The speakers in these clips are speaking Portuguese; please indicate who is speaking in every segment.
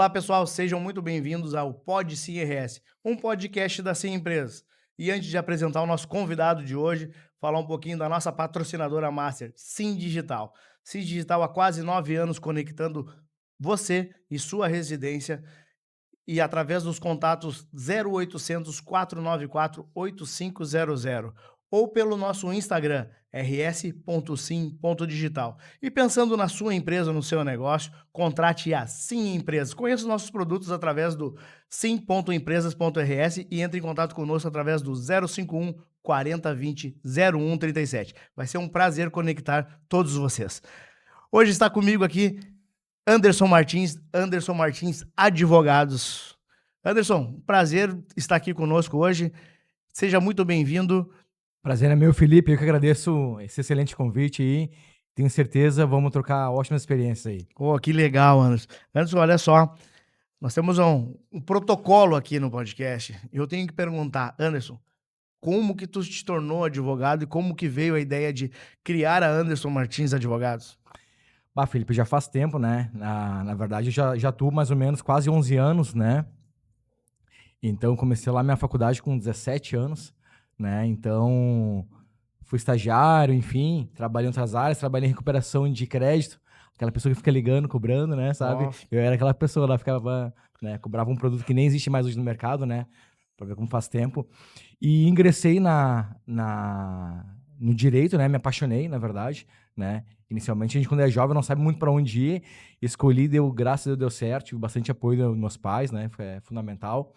Speaker 1: Olá, pessoal, sejam muito bem-vindos ao Pod Sim RS, um podcast da Sim Empresas. E antes de apresentar o nosso convidado de hoje, falar um pouquinho da nossa patrocinadora master, Sim Digital. Sim Digital há quase 9 anos conectando você e sua residência e através dos contatos 0800 494 8500 ou pelo nosso Instagram rs.sim.digital. E pensando na sua empresa, no seu negócio, contrate a Sim Empresas. Conheça os nossos produtos através do sim.empresas.rs e entre em contato conosco através do 051 4020 0137. Vai ser um prazer conectar todos vocês. Hoje está comigo aqui Anderson Martins Advogados. Anderson, prazer estar aqui conosco hoje. Seja muito bem-vindo.
Speaker 2: Prazer é meu, Felipe. Eu que agradeço esse excelente convite aí. Tenho certeza, vamos trocar ótimas experiências aí.
Speaker 1: Oh, que legal, Anderson. Anderson, olha só, nós temos um protocolo aqui no podcast. Eu tenho que perguntar, Anderson, como que tu te tornou advogado e como que veio a ideia de criar a Anderson Martins Advogados?
Speaker 2: Bah, Felipe, já faz tempo, né? Na verdade, eu já atuo mais ou menos quase 11 anos, né? Então, comecei lá minha faculdade com 17 anos, né? Então, fui estagiário, enfim, trabalhei em outras áreas, trabalhei em recuperação de crédito, aquela pessoa que fica ligando, cobrando, né, sabe?
Speaker 1: Nossa.
Speaker 2: Eu era aquela pessoa lá, ficava, né, cobrava um produto que nem existe mais hoje no mercado, né? Pra ver como faz tempo. E ingressei no direito, né? Me apaixonei, na verdade, né? Inicialmente, a gente, quando é jovem, não sabe muito para onde ir. Escolhi, graças a Deus, deu certo. Tive bastante apoio dos meus pais, né? Foi fundamental.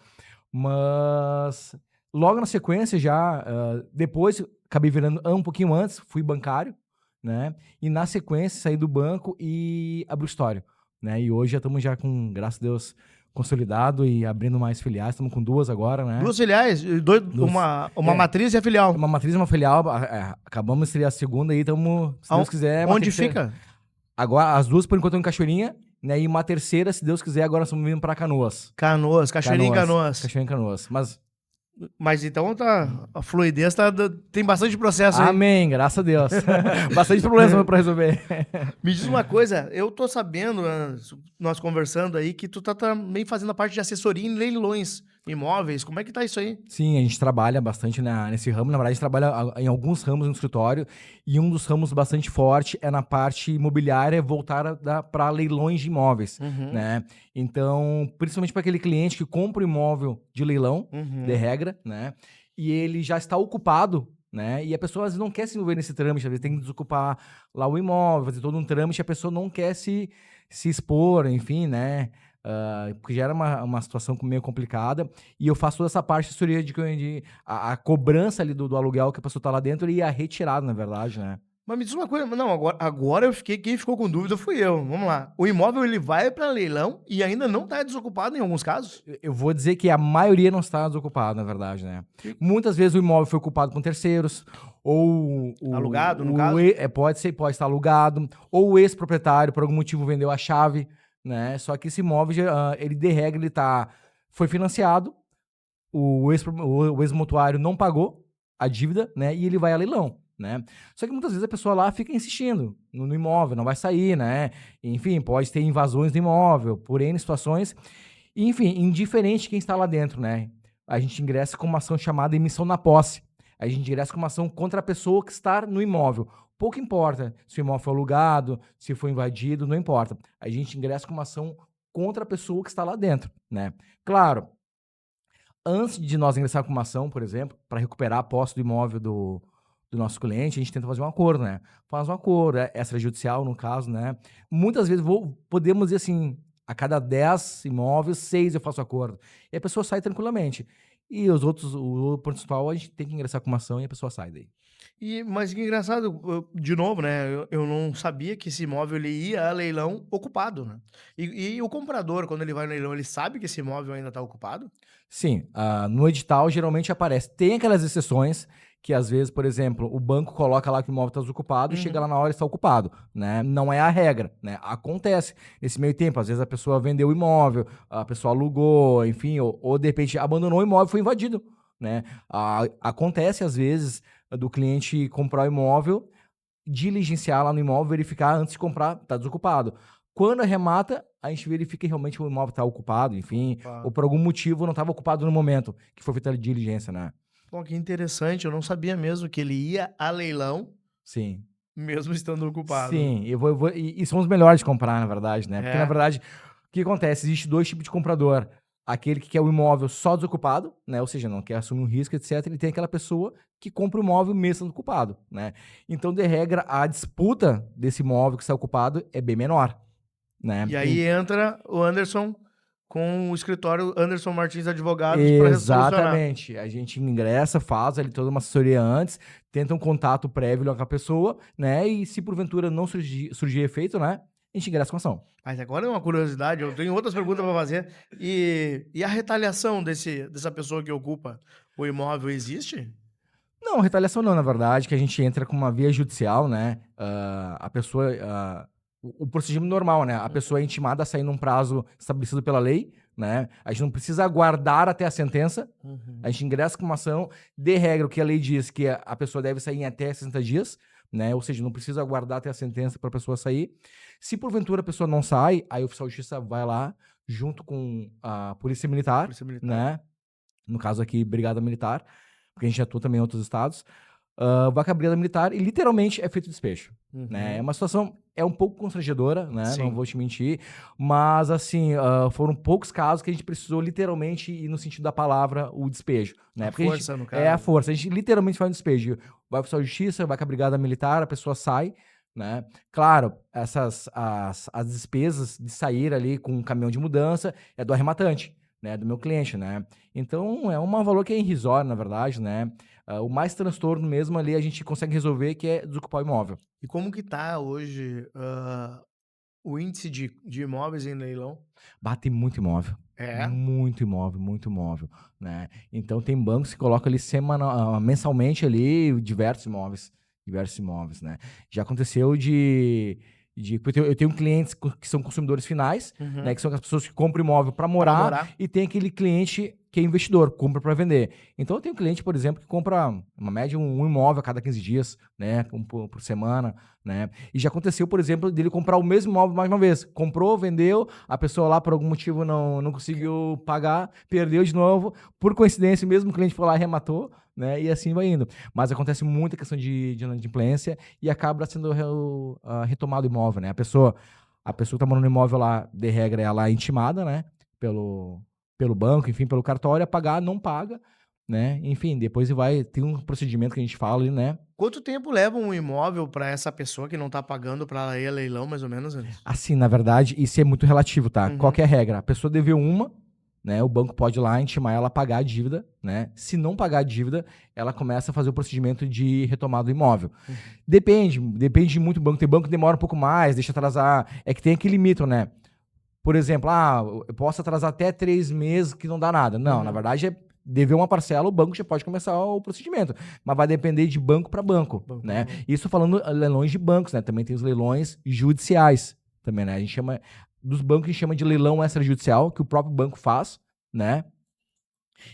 Speaker 2: Mas logo na sequência, já, depois, acabei virando um pouquinho antes, fui bancário, né? E na sequência, saí do banco e abri o escritório, né? E hoje já estamos já com, graças a Deus, consolidado e abrindo mais filiais. Estamos com 2 agora, né?
Speaker 1: 2 filiais, uma matriz e a filial.
Speaker 2: Uma matriz e uma filial. Acabamos de estrear a segunda aí, estamos, se Deus quiser...
Speaker 1: Onde fica?
Speaker 2: Agora, as 2 por enquanto estão em Cachoeirinha, né? E uma terceira, se Deus quiser, agora nós estamos vindo para Canoas.
Speaker 1: Cachoeirinha em Canoas.
Speaker 2: Cachoeirinha em Canoas.
Speaker 1: Mas então a fluidez tem bastante processo aí.
Speaker 2: Amém, graças a Deus. Bastante problemas para resolver.
Speaker 1: Me diz uma coisa, eu tô sabendo, nós conversando aí, que tu tá também fazendo a parte de assessoria em leilões imóveis. Como é que tá isso aí?
Speaker 2: Sim, a gente trabalha bastante nesse ramo. Na verdade, a gente trabalha em alguns ramos no escritório. E um dos ramos bastante forte é na parte imobiliária voltada para leilões de imóveis, né? Então, principalmente para aquele cliente que compra um imóvel de leilão, de regra, né? E ele já está ocupado, né? E a pessoa às vezes não quer se envolver nesse trâmite, às vezes tem que desocupar lá o imóvel, fazer todo um trâmite, a pessoa não quer se expor, enfim, né? Porque já era uma situação meio complicada, e eu faço toda essa parte de assessoria de a cobrança ali do aluguel que a pessoa tá lá dentro e a retirada, na verdade, né?
Speaker 1: Mas me diz uma coisa, não, agora quem ficou com dúvida fui eu. Vamos lá. O imóvel ele vai para leilão e ainda não tá desocupado em alguns casos?
Speaker 2: Eu vou dizer que a maioria não está desocupado, na verdade, né? Muitas vezes o imóvel foi ocupado por terceiros, ou...
Speaker 1: Alugado, no caso?
Speaker 2: Pode estar alugado, ou o ex-proprietário, por algum motivo, vendeu a chave, né? Só que esse imóvel, ele de regra, foi financiado, o ex-mutuário não pagou a dívida, né? E ele vai a leilão, né? Só que muitas vezes a pessoa lá fica insistindo no imóvel, não vai sair, né? Enfim, pode ter invasões do imóvel, por N situações. Enfim, indiferente de quem está lá dentro, né? A gente ingressa com uma ação chamada emissão na posse. A gente ingressa com uma ação contra a pessoa que está no imóvel. Pouco importa se o imóvel foi alugado, se foi invadido, não importa. A gente ingressa com uma ação contra a pessoa que está lá dentro, né? Claro, antes de nós ingressar com uma ação, por exemplo, para recuperar a posse do imóvel do nosso cliente, a gente tenta fazer um acordo, né? Faz um acordo, extrajudicial no caso, né? Muitas vezes podemos dizer assim, a cada 10 imóveis, 6 eu faço acordo. E a pessoa sai tranquilamente. E os outros, o principal, a gente tem que ingressar com uma ação e a pessoa sai daí.
Speaker 1: Mas que engraçado, de novo, né? Eu não sabia que esse imóvel ele ia a leilão ocupado, né? E o comprador, quando ele vai no leilão, ele sabe que esse imóvel ainda está ocupado?
Speaker 2: Sim, no edital geralmente aparece. Tem aquelas exceções que às vezes, por exemplo, o banco coloca lá que o imóvel está desocupado e chega lá na hora e está ocupado, né? Não é a regra, né? Acontece nesse meio tempo. Às vezes a pessoa vendeu o imóvel, a pessoa alugou, enfim, ou de repente abandonou o imóvel e foi invadido, né? Acontece às vezes do cliente comprar o imóvel, diligenciar lá no imóvel, verificar antes de comprar, está desocupado. Quando arremata, a gente verifica que realmente o imóvel está ocupado, enfim,
Speaker 1: Ocupado.
Speaker 2: ou por algum motivo não estava ocupado no momento que foi feita a diligência, né?
Speaker 1: Pô, que interessante, eu não sabia mesmo que ele ia a leilão,
Speaker 2: Sim.
Speaker 1: mesmo estando ocupado.
Speaker 2: Sim, e são os melhores de comprar, na verdade, né? Porque, na
Speaker 1: É.
Speaker 2: verdade, o que acontece? Existe dois tipos de comprador. Aquele que quer o imóvel só desocupado, né? Ou seja, não quer assumir um risco, etc. E tem aquela pessoa que compra o imóvel mesmo estando ocupado, né? Então, de regra, a disputa desse imóvel que está ocupado é bem menor, né?
Speaker 1: E aí entra o Anderson com o escritório Anderson Martins Advogados para solucionar.
Speaker 2: Exatamente. A gente ingressa, faz ali toda uma assessoria antes, tenta um contato prévio com a pessoa, né? E se porventura não surgir efeito, né? A gente ingressa com ação.
Speaker 1: Mas agora é uma curiosidade, eu tenho outras perguntas para fazer. E a retaliação dessa pessoa que ocupa o imóvel existe?
Speaker 2: Não, retaliação não, na verdade, que a gente entra com uma via judicial, né? A pessoa. O procedimento normal, né? A pessoa é intimada a sair num prazo estabelecido pela lei, né? A gente não precisa aguardar até a sentença. A gente ingressa com uma ação. De regra, o que a lei diz que a pessoa deve sair em até 60 dias, né? Ou seja, não precisa aguardar até a sentença para a pessoa sair. Se porventura a pessoa não sai, aí o oficial de justiça vai lá, junto com a Polícia Militar,
Speaker 1: Polícia Militar.
Speaker 2: né? No caso aqui, Brigada Militar, porque a gente atua também em outros estados, vai com a Brigada Militar e literalmente é feito despejo. Né? É uma situação, é um pouco constrangedora, né?
Speaker 1: Sim.
Speaker 2: Não vou te mentir, mas assim, foram poucos casos que a gente precisou literalmente ir no sentido da palavra o despejo. Né?
Speaker 1: A
Speaker 2: Porque
Speaker 1: força, no caso.
Speaker 2: é a força, a gente literalmente faz um despejo. Vai para a justiça, vai com a Brigada Militar, a pessoa sai, né? Claro, as despesas de sair ali com um caminhão de mudança é do arrematante, né, do meu cliente, né? Então, é um valor que é irrisório, na verdade, né? O mais transtorno mesmo ali a gente consegue resolver, que é desocupar o imóvel.
Speaker 1: E como que tá hoje o índice de imóveis em leilão?
Speaker 2: Bate muito imóvel.
Speaker 1: É?
Speaker 2: Muito imóvel, né? Então, tem bancos que colocam ali mensalmente ali diversos imóveis, né? Já aconteceu porque eu tenho clientes que são consumidores finais, né, que são as pessoas que compram imóvel para morar, e tem aquele cliente que é investidor, compra para vender. Então eu tenho um cliente, por exemplo, que compra uma média um imóvel a cada 15 dias, né, por semana, né? E já aconteceu, por exemplo, dele comprar o mesmo imóvel mais uma vez. Comprou, vendeu, a pessoa lá por algum motivo não conseguiu pagar, perdeu de novo. Por coincidência, o mesmo cliente foi lá e arrematou, né? E assim vai indo. Mas acontece muita questão de inadimplência e acaba sendo retomado o imóvel, né? A pessoa que tá morando no imóvel lá, de regra, ela é intimada, né? Pelo banco, enfim, pelo cartório, a pagar, não paga, né? Enfim, depois tem um procedimento que a gente fala ali, né?
Speaker 1: Quanto tempo leva um imóvel para essa pessoa que não tá pagando para ela ir a leilão, mais ou menos, Anderson?
Speaker 2: Assim, na verdade, isso é muito relativo, tá? Qual que é a regra? A pessoa deveu né? O banco pode ir lá intimar ela a pagar a dívida, né? Se não pagar a dívida, ela começa a fazer o procedimento de retomada do imóvel. Depende muito do banco. Tem banco que demora um pouco mais, deixa atrasar. É que tem aquele mito, né? Por exemplo, eu posso atrasar até 3 meses que não dá nada. Não, na verdade, dever uma parcela, o banco já pode começar o procedimento. Mas vai depender de banco para banco, né? Isso falando leilões de bancos, né? Também tem os leilões judiciais também, né? A gente chama dos bancos, a gente chama de leilão extrajudicial, que o próprio banco faz, né?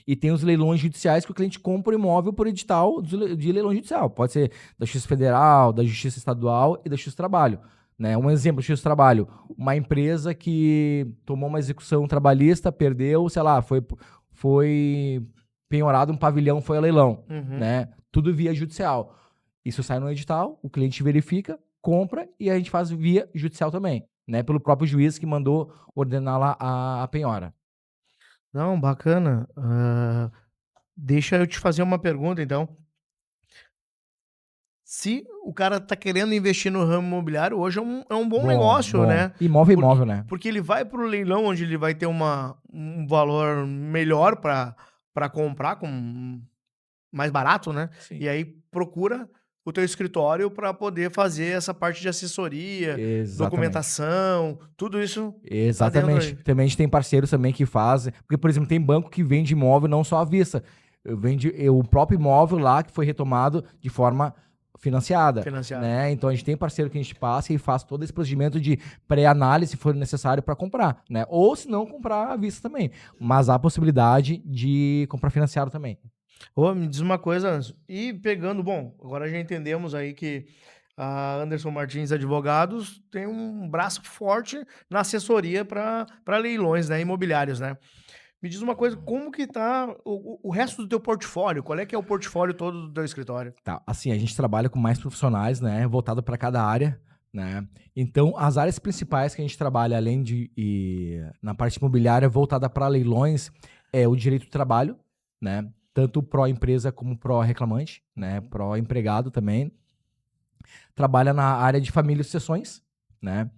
Speaker 2: E tem os leilões judiciais que o cliente compra o imóvel por edital de leilão judicial. Pode ser da Justiça Federal, da Justiça Estadual e da Justiça do Trabalho. Né? Um exemplo, Justiça do Trabalho. Uma empresa que tomou uma execução trabalhista, perdeu, sei lá, foi penhorado um pavilhão, foi a leilão. Né? Tudo via judicial. Isso sai no edital, o cliente verifica, compra e a gente faz via judicial também. Né? Pelo próprio juiz que mandou ordenar lá a penhora.
Speaker 1: Não, bacana. Deixa eu te fazer uma pergunta, então. Se o cara tá querendo investir no ramo imobiliário, hoje é um bom negócio,
Speaker 2: bom.
Speaker 1: né?
Speaker 2: Imóvel, né?
Speaker 1: Porque ele vai pro leilão onde ele vai ter um valor melhor para comprar, com mais barato, né?
Speaker 2: Sim.
Speaker 1: E aí procura o teu escritório para poder fazer essa parte de assessoria, documentação, tudo isso.
Speaker 2: Exatamente.
Speaker 1: Tá dentro aí.
Speaker 2: Também a gente tem parceiros também que fazem. Porque, por exemplo, tem banco que vende imóvel não só à vista. Vende o próprio imóvel lá que foi retomado de forma financiada. Né? Então a gente tem parceiro que a gente passa e faz todo esse procedimento de pré-análise se for necessário para comprar. Né? Ou se não, comprar à vista também. Mas há a possibilidade de comprar financiado também.
Speaker 1: Me diz uma coisa, Anderson. E pegando, bom, agora já entendemos aí que A Anderson Martins Advogados tem um braço forte na assessoria para leilões, né, imobiliários, né. Me diz uma coisa, como que tá o resto do teu portfólio? Qual é que é o portfólio todo do teu escritório?
Speaker 2: Tá, assim, a gente trabalha com mais profissionais, né, voltado para cada área, né. Então, as áreas principais que a gente trabalha, além de na parte imobiliária voltada para leilões, é o direito do trabalho, né, tanto pró-empresa como pró-reclamante, né, pró-empregado também. Trabalha na área de família e sucessões, né,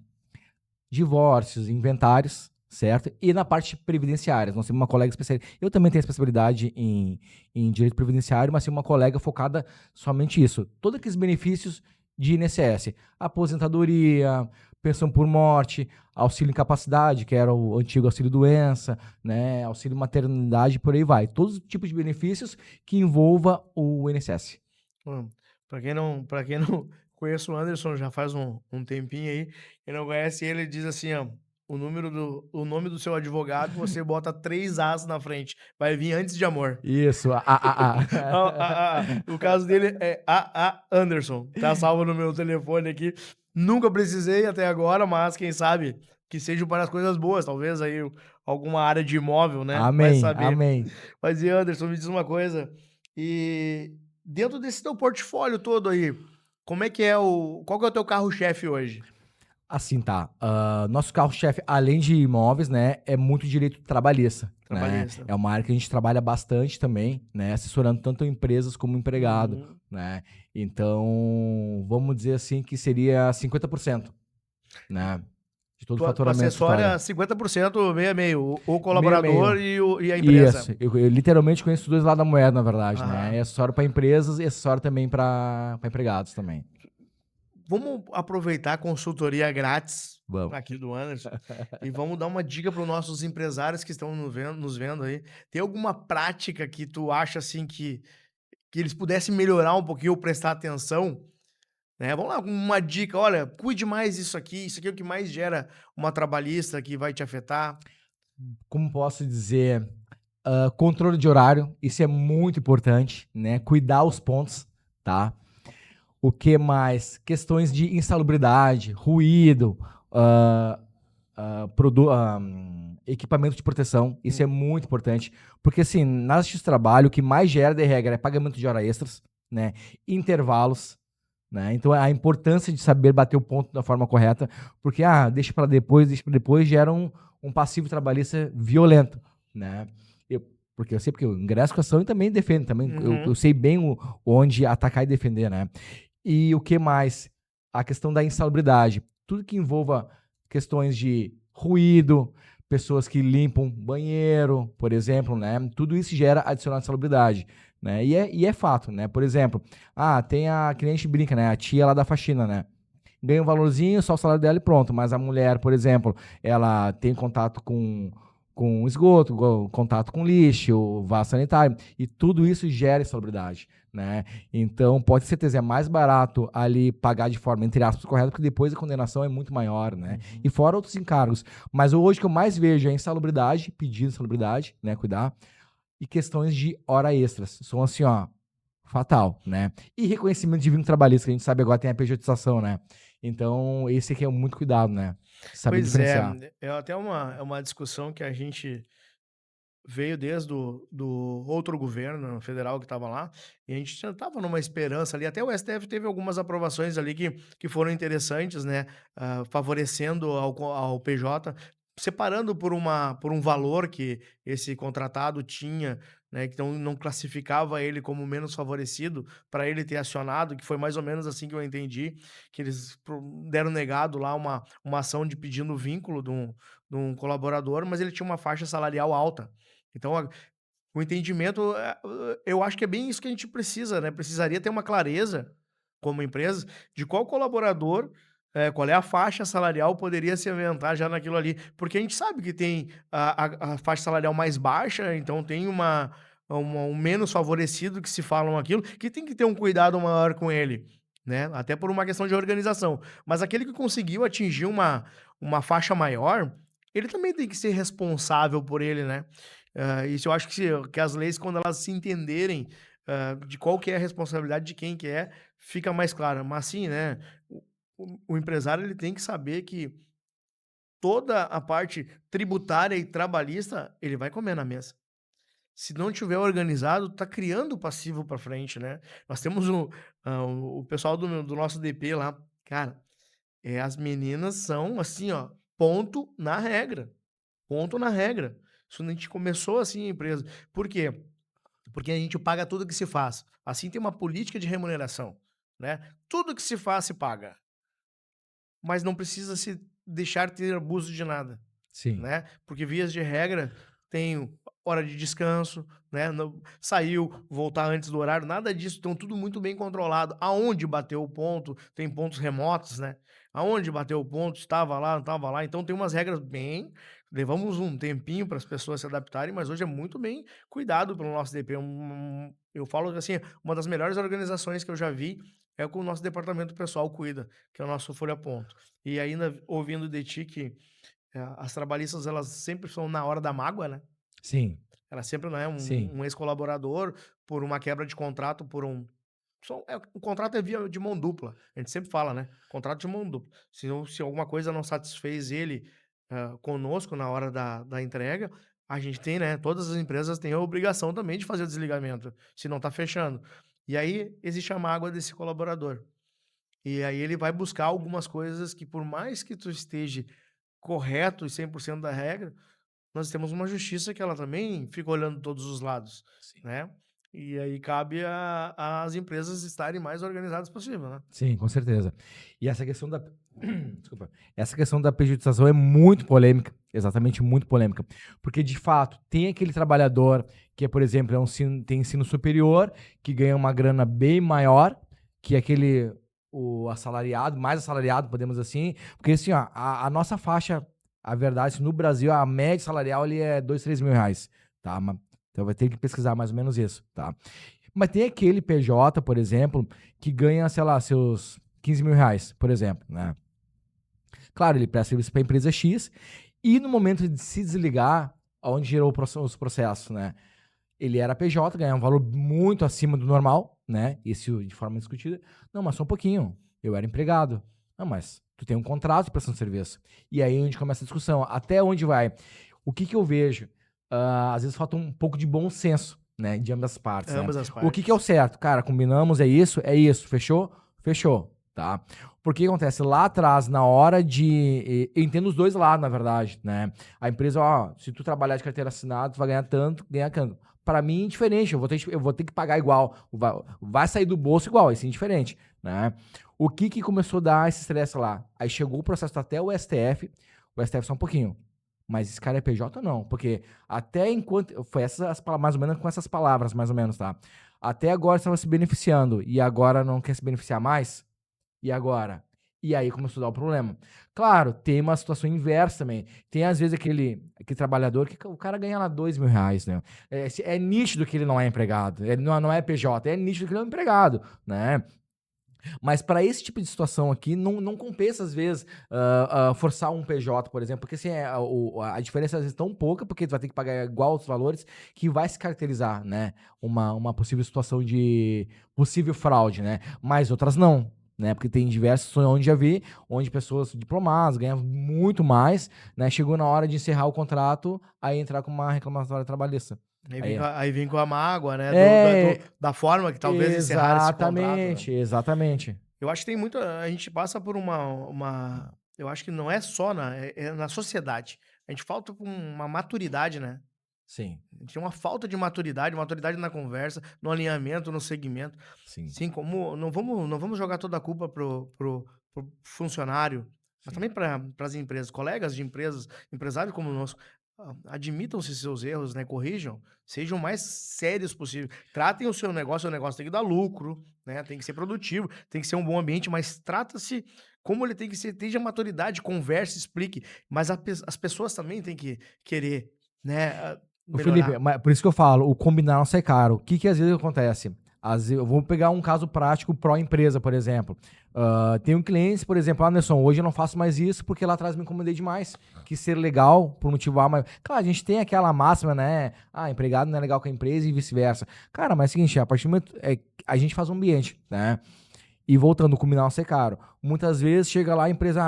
Speaker 2: divórcios, inventários, certo? E na parte previdenciária. Nós temos uma colega especialista. Eu também tenho especialidade em direito previdenciário, mas tenho uma colega focada somente isso. Todos aqueles benefícios de INSS. Aposentadoria, pensão por morte, auxílio incapacidade, que era o antigo auxílio doença, né? Auxílio maternidade, por aí vai. Todos os tipos de benefícios que envolva o INSS.
Speaker 1: Para quem não conhece o Anderson já faz um tempinho aí, quem não conhece ele diz assim, ó, o nome do seu advogado, você bota 3 As na frente, vai vir antes de amor.
Speaker 2: Isso,
Speaker 1: O caso dele é A. Anderson, tá salvo no meu telefone aqui. Nunca precisei até agora, mas quem sabe que seja para as coisas boas, talvez aí alguma área de imóvel, né, vai
Speaker 2: Amém,
Speaker 1: saber.
Speaker 2: amém.
Speaker 1: Mas e Anderson, me diz uma coisa, e dentro desse teu portfólio todo aí, como é que é qual que é o teu carro-chefe hoje?
Speaker 2: Assim, tá. Nosso carro-chefe, além de imóveis, né, é muito direito trabalhista, né?
Speaker 1: Trabalhista.
Speaker 2: É uma área que a gente trabalha bastante também, né? Assessorando tanto empresas como empregado,
Speaker 1: Uhum.
Speaker 2: né? Então, vamos dizer assim que seria 50%, né? De todo o
Speaker 1: Tu
Speaker 2: faturamento dessa
Speaker 1: assessora
Speaker 2: área.
Speaker 1: 50% meio a meio, o
Speaker 2: Meio a
Speaker 1: colaborador
Speaker 2: meio.
Speaker 1: e a empresa.
Speaker 2: Isso. Eu literalmente conheço os dois lados da moeda, na verdade, né?
Speaker 1: Aham.
Speaker 2: É acessório para empresas e acessório também para empregados também.
Speaker 1: Vamos aproveitar a consultoria grátis
Speaker 2: Vamos.
Speaker 1: aqui do Anderson e vamos dar uma dica para os nossos empresários que estão nos vendo aí. Tem alguma prática que tu acha assim que eles pudessem melhorar um pouquinho ou prestar atenção? Né, vamos lá, uma dica: "Olha, cuide mais isso aqui é o que mais gera uma trabalhista que vai te afetar".
Speaker 2: Como posso dizer? Controle de horário, isso é muito importante, né? Cuidar os pontos, tá? O que mais? Questões de insalubridade, ruído, ah, equipamento de proteção, isso é muito importante, porque assim, na justiça do trabalho, o que mais gera de regra é pagamento de hora extras, né? Intervalos, né? Então a importância de saber bater o ponto da forma correta, porque deixa para depois gera um passivo trabalhista violento, né? Porque eu sei porque eu ingresso com ação e também defendo, também eu
Speaker 1: Uhum.
Speaker 2: sei bem onde atacar e defender, né? E o que mais? A questão da insalubridade. Tudo que envolva questões de ruído, pessoas que limpam banheiro, por exemplo, né? Tudo isso gera adicional de insalubridade, né? E é fato, né? Por exemplo, tem que nem a gente brinca, né? A tia lá da faxina, né? Ganha um valorzinho, só o salário dela e pronto. Mas a mulher, por exemplo, ela tem contato com esgoto, contato com lixo, vaso sanitário, e tudo isso gera insalubridade, né? Então, pode ter certeza, é mais barato ali pagar de forma, entre aspas, correta, porque depois a condenação é muito maior, né?
Speaker 1: Uhum.
Speaker 2: E fora outros encargos. Mas hoje o que eu mais vejo é insalubridade, pedido de insalubridade, né? Cuidar, e questões de hora extras. São assim, ó, fatal, né? E reconhecimento de vínculo trabalhista, que a gente sabe agora tem a pejotização, né? Então, esse aqui é muito cuidado, né? Saber
Speaker 1: Pois é,
Speaker 2: diferenciar.
Speaker 1: é até uma discussão que a gente veio desde do outro governo federal que estava lá, e a gente já estava numa esperança ali, até o STF teve algumas aprovações ali que foram interessantes, né, favorecendo ao PJ, separando por um valor que esse contratado tinha, né, que não classificava ele como menos favorecido, para ele ter acionado, que foi mais ou menos assim que eu entendi, que eles deram negado lá uma ação de pedindo vínculo de um colaborador, mas ele tinha uma faixa salarial alta. Então, o entendimento, eu acho que é bem isso que a gente precisa, né, precisaria ter uma clareza, como empresa, de qual colaborador, qual é a faixa salarial poderia se aventar já naquilo ali, porque a gente sabe que tem a faixa salarial mais baixa, então tem um menos favorecido que se falam aquilo, que tem que ter um cuidado maior com ele, né, até por uma questão de organização. Mas aquele que conseguiu atingir uma faixa maior, ele também tem que ser responsável por ele, né. Isso eu acho que as leis, quando elas se entenderem, de qual que é a responsabilidade de quem que é, fica mais clara. Mas assim, né, o empresário ele tem que saber que toda a parte tributária e trabalhista, ele vai comer na mesa. Se não tiver organizado, tá criando passivo para frente, né. Nós temos o pessoal do nosso DP lá, cara, as meninas são assim, ó, ponto na regra, ponto na regra. Isso a gente começou assim a empresa. Por quê? Porque a gente paga tudo que se faz. Assim tem uma política de remuneração, né. Tudo que se faz se paga, mas não precisa se deixar ter abuso de nada.
Speaker 2: Sim,
Speaker 1: Né, porque vias de regra tem hora de descanso, né, saiu, voltar antes do horário, nada disso, então tudo muito bem controlado. Aonde bateu o ponto, tem pontos remotos, né, aonde bateu o ponto, estava lá, não estava lá, então tem umas regras bem levamos um tempinho para as pessoas se adaptarem, mas hoje é muito bem cuidado pelo nosso DP, eu falo que, assim, uma das melhores organizações que eu já vi é o que o nosso departamento pessoal cuida, que é o nosso Folha Ponto. E ainda ouvindo de ti que as trabalhistas, elas sempre são na hora da mágoa, né.
Speaker 2: sim,
Speaker 1: Ela sempre, não é
Speaker 2: sim.
Speaker 1: um ex-colaborador, por uma quebra de contrato, por o contrato é via de mão dupla, a gente sempre fala, né, contrato de mão dupla. Se alguma coisa não satisfez ele, conosco na hora da entrega, a gente tem, né, todas as empresas têm a obrigação também de fazer o desligamento, se não tá fechando. E aí existe a mágoa desse colaborador. E aí ele vai buscar algumas coisas que por mais que tu esteja correto e 100% da regra, nós temos uma justiça que ela também fica olhando todos os lados,
Speaker 2: Sim.
Speaker 1: né. E aí cabe às empresas estarem mais organizadas possível, né.
Speaker 2: Sim, com certeza. E essa questão da desculpa. Essa questão da pejotização é muito polêmica, exatamente muito polêmica, porque de fato tem aquele trabalhador que, por exemplo, tem ensino superior, que ganha uma grana bem maior que aquele o assalariado, mais assalariado, podemos assim, porque assim, ó, a nossa faixa, a verdade, assim, no Brasil, a média salarial ali é 2, 3 mil reais, tá? Então vai ter que pesquisar mais ou menos isso, tá? Mas tem aquele PJ, por exemplo, que ganha, sei lá, seus 15 mil reais, por exemplo, né? Claro, ele presta serviço para a empresa X e no momento de se desligar, onde gerou os processos, né? Ele era PJ, ganhava um valor muito acima do normal, né? Isso de forma discutida. Não, mas só um pouquinho. Eu era empregado. Não, mas tu tem um contrato de prestação de serviço. E aí a gente começa a discussão. Até onde vai? O que eu vejo? Às vezes falta um pouco de bom senso, né? De ambas as partes, né?
Speaker 1: Ambas as
Speaker 2: O que é o
Speaker 1: partes.
Speaker 2: certo? Cara, combinamos, é isso. Fechou? Fechou, tá? Porque acontece lá atrás, na hora de. Eu entendo os dois lados, na verdade, né? A empresa, ó, se tu trabalhar de carteira assinada, tu vai ganhar tanto, ganhar tanto. Para mim, indiferente, eu vou ter que pagar igual. Vai sair do bolso igual, isso é indiferente, né? O que começou a dar esse estresse lá? Aí chegou o processo até o STF só um pouquinho. Mas esse cara é PJ ou não? Porque até enquanto. Foi mais ou menos com essas palavras, mais ou menos, tá? Até agora estava se beneficiando e agora não quer se beneficiar mais? E agora? E aí começou a dar o problema. Claro, tem uma situação inversa também. Tem, às vezes, aquele trabalhador que o cara ganha lá 2 mil reais, né? É nítido que ele não é empregado. Ele não é PJ, é nítido que ele é um empregado, né? Mas para esse tipo de situação aqui, não compensa, às vezes, forçar um PJ, por exemplo, porque assim, a diferença às vezes é tão pouca, porque tu vai ter que pagar igual os valores, que vai se caracterizar, né? Uma possível situação de possível fraude, né? Mas outras não. Né, porque tem diversas onde já vi, onde pessoas diplomadas ganham muito mais, né? Chegou na hora de encerrar o contrato, aí entrar com uma reclamatória trabalhista. Aí,
Speaker 1: Aí vem com a mágoa, né,
Speaker 2: é,
Speaker 1: da forma que talvez encerrar esse contrato, né.
Speaker 2: exatamente, exatamente.
Speaker 1: Eu acho que tem muita a gente passa por eu acho que não é só é na sociedade. A gente falta com uma maturidade, né.
Speaker 2: Sim,
Speaker 1: A gente tem uma falta de maturidade na conversa, no alinhamento, no segmento.
Speaker 2: sim,
Speaker 1: Sim, como não vamos jogar toda a culpa pro funcionário, mas
Speaker 2: sim.
Speaker 1: também para as empresas, colegas de empresas, empresários como o nosso, admitam-se seus erros, né, corrijam, sejam o mais sérios possível. Tratem o negócio tem que dar lucro, né, tem que ser produtivo, tem que ser um bom ambiente, mas trata-se como ele tem que ser, tenha maturidade, converse, explique, mas as pessoas também têm que querer, né,
Speaker 2: Ô Felipe,
Speaker 1: melhorar.
Speaker 2: por isso que eu falo, o combinar não sai caro. O que às vezes acontece? Vou pegar um caso prático pró-empresa, por exemplo. Tenho clientes, por exemplo, Anderson, hoje eu não faço mais isso porque lá atrás me incomodei demais. Quis ser legal por motivo A, mas... Claro, a gente tem aquela máxima, né? Empregado não é legal com a empresa e vice-versa. Cara, mas é o seguinte, a partir do momento... a gente faz um ambiente, né? E voltando, combinar não ser caro. Muitas vezes chega lá a empresa,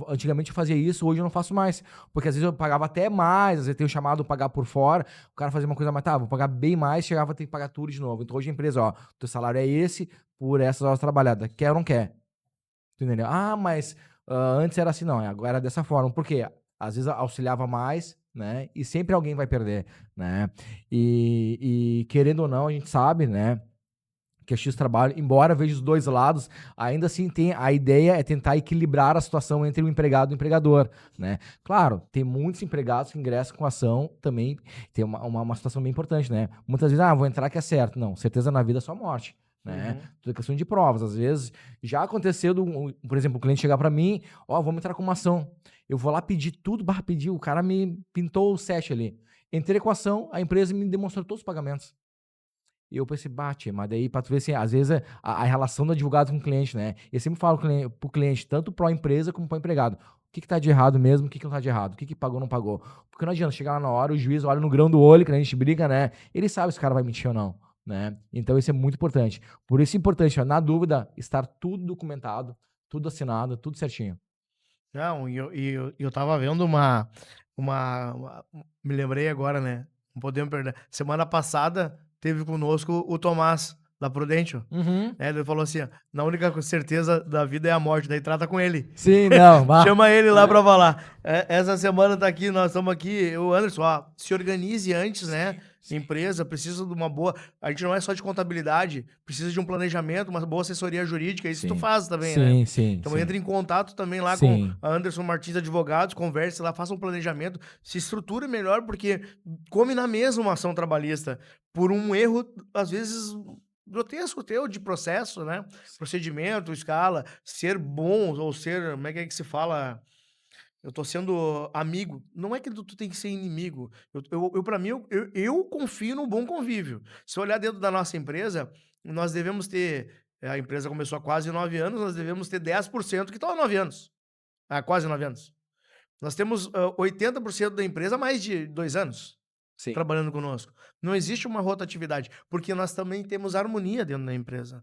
Speaker 2: antigamente eu fazia isso, hoje eu não faço mais. Porque às vezes eu pagava até mais, às vezes tem o chamado pagar por fora, o cara fazia uma coisa mais, vou pagar bem mais, chegava a ter que pagar tudo de novo. Então hoje a empresa, teu salário é esse por essas horas trabalhadas. Quer ou não quer? Tu entendeu? Mas antes era assim, não, agora era dessa forma. Por quê? Às vezes auxiliava mais, né? E sempre alguém vai perder, né? E querendo ou não, a gente sabe, né? Que é X trabalho, embora veja os dois lados, ainda assim a ideia é tentar equilibrar a situação entre o empregado e o empregador, né? Claro, tem muitos empregados que ingressam com ação, também tem uma situação bem importante, né? Muitas vezes, vou entrar que é certo. Não, certeza na vida é só morte, né? Tudo é questão de provas. Às vezes, já aconteceu, por exemplo, o cliente chegar para mim, vamos entrar com uma ação. Eu vou lá pedir tudo, pedir, o cara me pintou o 7 ali. Entrei com a ação, a empresa me demonstrou todos os pagamentos. E eu pensei, bate, mas daí pra tu ver assim, às vezes a relação do advogado com o cliente, né? Eu sempre falo pro cliente, tanto pró empresa como pró empregado. O que tá de errado mesmo, o que não tá de errado, o que pagou ou não pagou. Porque não adianta chegar lá na hora, o juiz olha no grão do olho, que a gente briga, né? Ele sabe se o cara vai mentir ou não, né? Então isso é muito importante. Por isso é importante, na dúvida, estar tudo documentado, tudo assinado, tudo certinho.
Speaker 1: Não, eu tava vendo me lembrei agora, né? Não podemos perder. Semana passada teve conosco o Tomás da Prudential.
Speaker 2: Uhum.
Speaker 1: Ele falou assim: na única certeza da vida é a morte, daí trata com ele.
Speaker 2: Sim, não,
Speaker 1: Chama ele lá pra falar. Essa semana tá aqui, nós estamos aqui, o Anderson, se organize antes, né? Empresa precisa de uma boa. A gente não é só de contabilidade, precisa de um planejamento, uma boa assessoria jurídica. Isso tu faz também, né?
Speaker 2: Sim.
Speaker 1: Então entra em contato também lá com
Speaker 2: Sim.
Speaker 1: a Anderson Martins Advogados, converse lá, faça um planejamento, se estruture melhor, porque come na mesma uma ação trabalhista por um erro, às vezes, grotesco teu de processo, né? Procedimento, escala, ser bom ou ser, como é que se fala? Eu tô sendo amigo. Não é que tu tem que ser inimigo. Para mim, eu confio num bom convívio. Se eu olhar dentro da nossa empresa, nós devemos ter. A empresa começou há quase 9 anos, nós devemos ter 10% que estão há 9 anos. Há quase 9 anos. Nós temos 80% da empresa há mais de 2 anos
Speaker 2: Sim.
Speaker 1: trabalhando conosco. Não existe uma rotatividade, porque nós também temos harmonia dentro da empresa.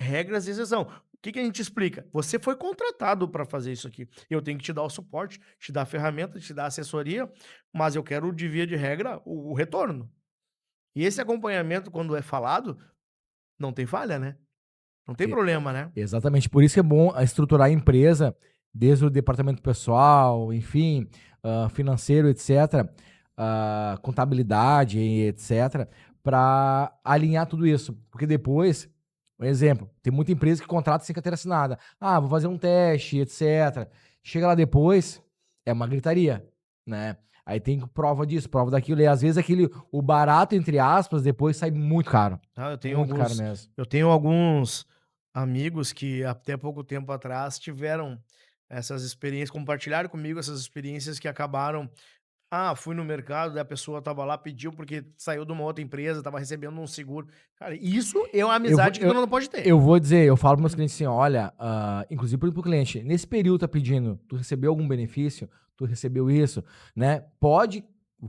Speaker 1: Regras de exceção. O que a gente explica? Você foi contratado para fazer isso aqui. Eu tenho que te dar o suporte, te dar a ferramenta, te dar a assessoria, mas eu quero, de via de regra, o retorno. E esse acompanhamento, quando é falado, não tem falha, né? Não tem problema, né?
Speaker 2: Exatamente. Por isso que é bom estruturar a empresa, desde o departamento pessoal, enfim, financeiro, etc., contabilidade, etc., para alinhar tudo isso. Porque depois, um exemplo, tem muita empresa que contrata sem carteira assinada. Vou fazer um teste, etc. Chega lá depois, é uma gritaria, né? Aí tem prova disso, prova daquilo. E às vezes o barato, entre aspas, depois sai muito caro. Muito caro mesmo.
Speaker 1: Eu tenho alguns amigos que até pouco tempo atrás tiveram essas experiências, compartilharam comigo essas experiências que acabaram. Fui no mercado, daí a pessoa estava lá, pediu porque saiu de uma outra empresa, estava recebendo um seguro. Cara, isso é uma amizade que tu não pode ter.
Speaker 2: Eu vou dizer, eu falo para meus clientes assim, olha, inclusive pro cliente, nesse período tá pedindo, tu recebeu algum benefício? Tu recebeu isso, né? Pode